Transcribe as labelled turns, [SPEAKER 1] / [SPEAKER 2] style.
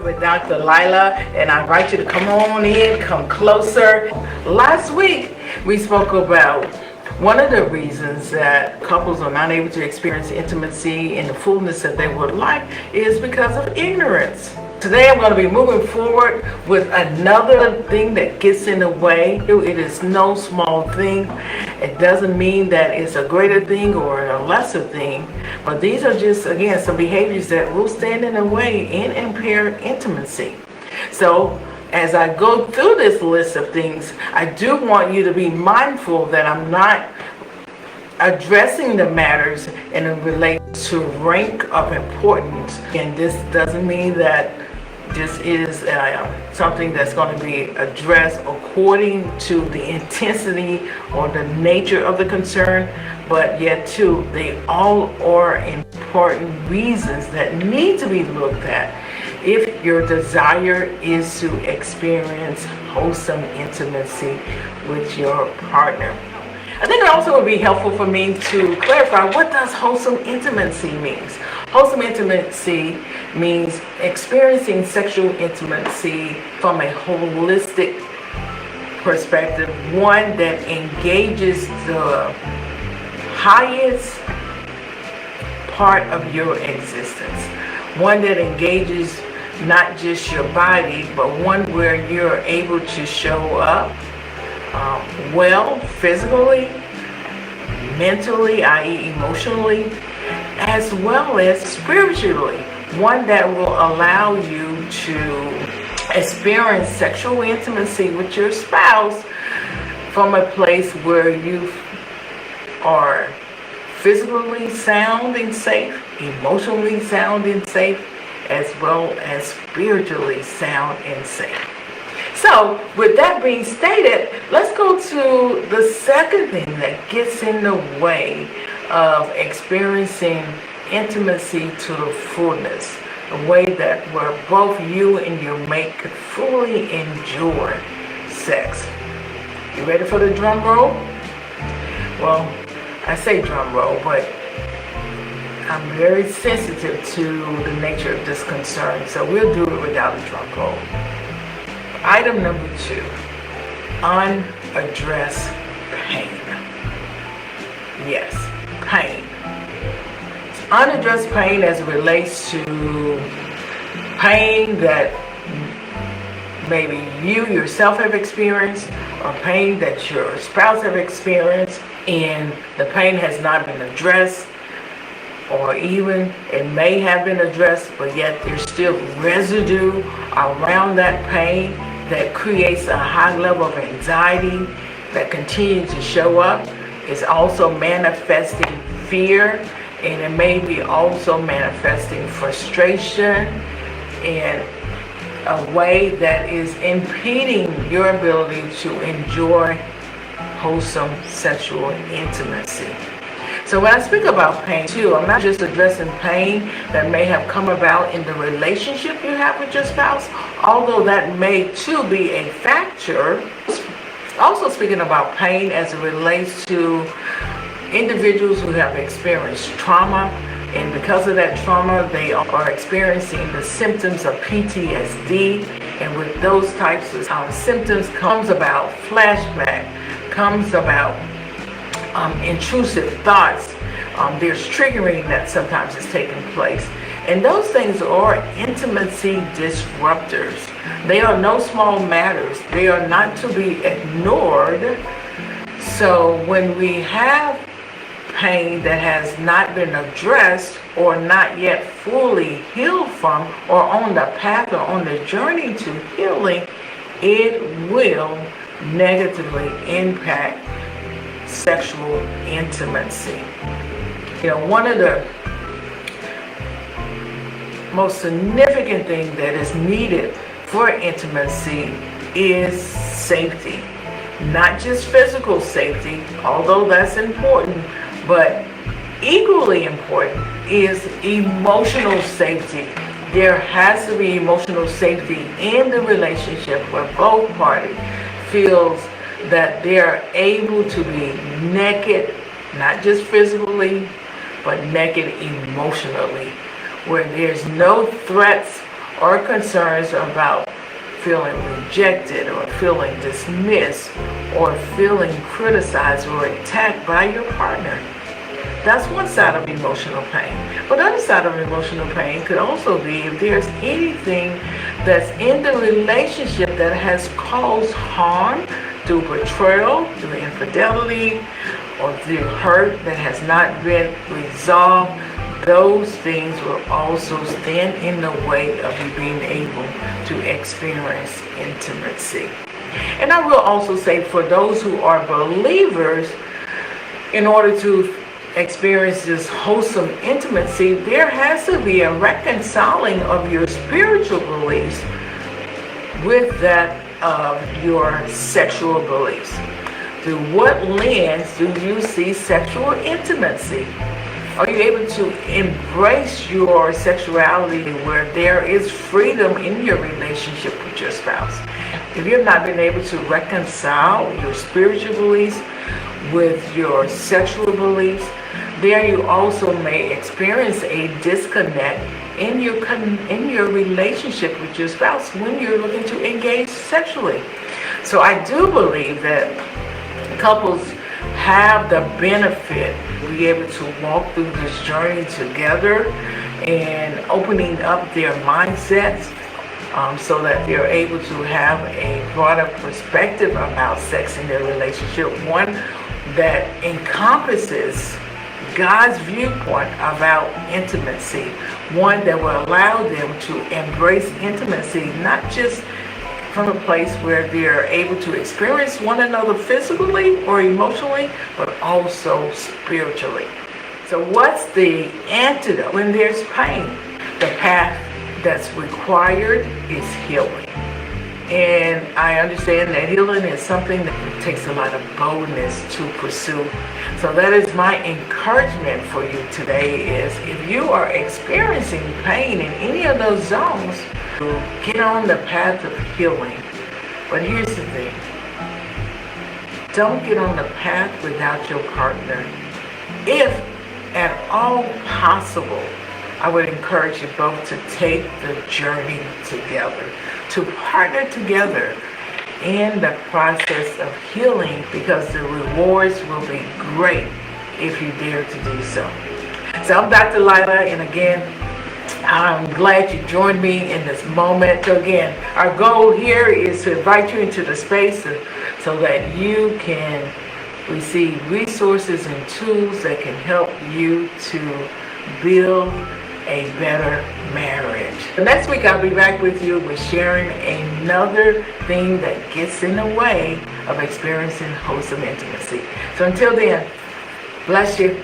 [SPEAKER 1] with Dr. Lila, and I invite you to come on in, come closer. Last week, we spoke about one of the reasons that couples are not able to experience intimacy in the fullness that they would like is because of ignorance. Today I'm going to be moving forward with another thing that gets in the way. It is no small thing. It doesn't mean that it's a greater thing or a lesser thing, but these are just, again, some behaviors that will stand in the way and impair intimacy. So as I go through this list of things, I do want you to be mindful that I'm not addressing the matters in relation to rank of importance. And this doesn't mean that this is something that's going to be addressed according to the intensity or the nature of the concern, but yet too, they all are important reasons that need to be looked at if your desire is to experience wholesome intimacy with your partner. I think it also would be helpful for me to clarify, what does wholesome intimacy mean? Wholesome intimacy means experiencing sexual intimacy from a holistic perspective, one that engages the highest part of your existence, one that engages not just your body, but one where you're able to show up well physically, mentally, i.e. emotionally, as well as spiritually. One that will allow you to experience sexual intimacy with your spouse from a place where you are physically sound and safe, emotionally sound and safe, as well as spiritually sound and safe. So, with that being stated, let's go to the second thing that gets in the way of experiencing intimacy to the fullness, a way that where both you and your mate could fully enjoy sex. You ready for the drum roll? Well, I say drum roll, but I'm very sensitive to the nature of this concern, so we'll do it without a drum roll. Item number 2, unaddressed pain. Yes, pain. Unaddressed pain as it relates to pain that maybe you yourself have experienced, or pain that your spouse have experienced, and the pain has not been addressed, or even it may have been addressed, but yet there's still residue around that pain that creates a high level of anxiety that continues to show up. It's also manifesting fear, and it may be also manifesting frustration in a way that is impeding your ability to enjoy wholesome sexual intimacy. So when I speak about pain too, I'm not just addressing pain that may have come about in the relationship you have with your spouse, although that may too be a factor. Also speaking about pain as it relates to individuals who have experienced trauma, and because of that trauma, they are experiencing the symptoms of PTSD, and with those types of symptoms comes about flashback, comes about intrusive thoughts. There's triggering that sometimes is taking place, and those things are intimacy disruptors. They are no small matters. They are not to be ignored. So when we have pain that has not been addressed or not yet fully healed from, or on the path or on the journey to healing, it will negatively impact sexual intimacy. You know, one of the most significant things that is needed for intimacy is safety. Not just physical safety, although that's important, but equally important is emotional safety. There has to be emotional safety in the relationship where both parties feels that they're able to be naked, not just physically, but naked emotionally, where there's no threats or concerns about feeling rejected or feeling dismissed or feeling criticized or attacked by your partner. That's one side of emotional pain. But the other side of emotional pain could also be if there's anything that's in the relationship that has caused harm through betrayal, through infidelity, or through hurt that has not been resolved. Those things will also stand in the way of you being able to experience intimacy. And I will also say, for those who are believers, in order to experience this wholesome intimacy, there has to be a reconciling of your spiritual beliefs with that of your sexual beliefs. Through what lens do you see sexual intimacy? Are you able to embrace your sexuality where there is freedom in your relationship with your spouse? If you've not been able to reconcile your spiritual beliefs with your sexual beliefs, there you also may experience a disconnect in your relationship with your spouse when you're looking to engage sexually. So I do believe that couples have the benefit to be able to walk through this journey together and opening up their mindsets so that they're able to have a broader perspective about sex in their relationship, one that encompasses God's viewpoint about intimacy, one that will allow them to embrace intimacy, not just from a place where they're able to experience one another physically or emotionally, but also spiritually. So what's the antidote when there's pain? The path that's required is healing. And I understand that healing is something that takes a lot of boldness to pursue. So that is my encouragement for you today is if you are experiencing pain in any of those zones, get on the path of healing. But here's the thing. Don't get on the path without your partner. If at all possible, I would encourage you both to take the journey together, to partner together in the process of healing, because the rewards will be great if you dare to do so. So I'm Dr. Lila, and again, I'm glad you joined me in this moment. So again, our goal here is to invite you into the space so that you can receive resources and tools that can help you to build a better marriage. Next week I'll be back with you with sharing another thing that gets in the way of experiencing wholesome intimacy. So until then, bless you.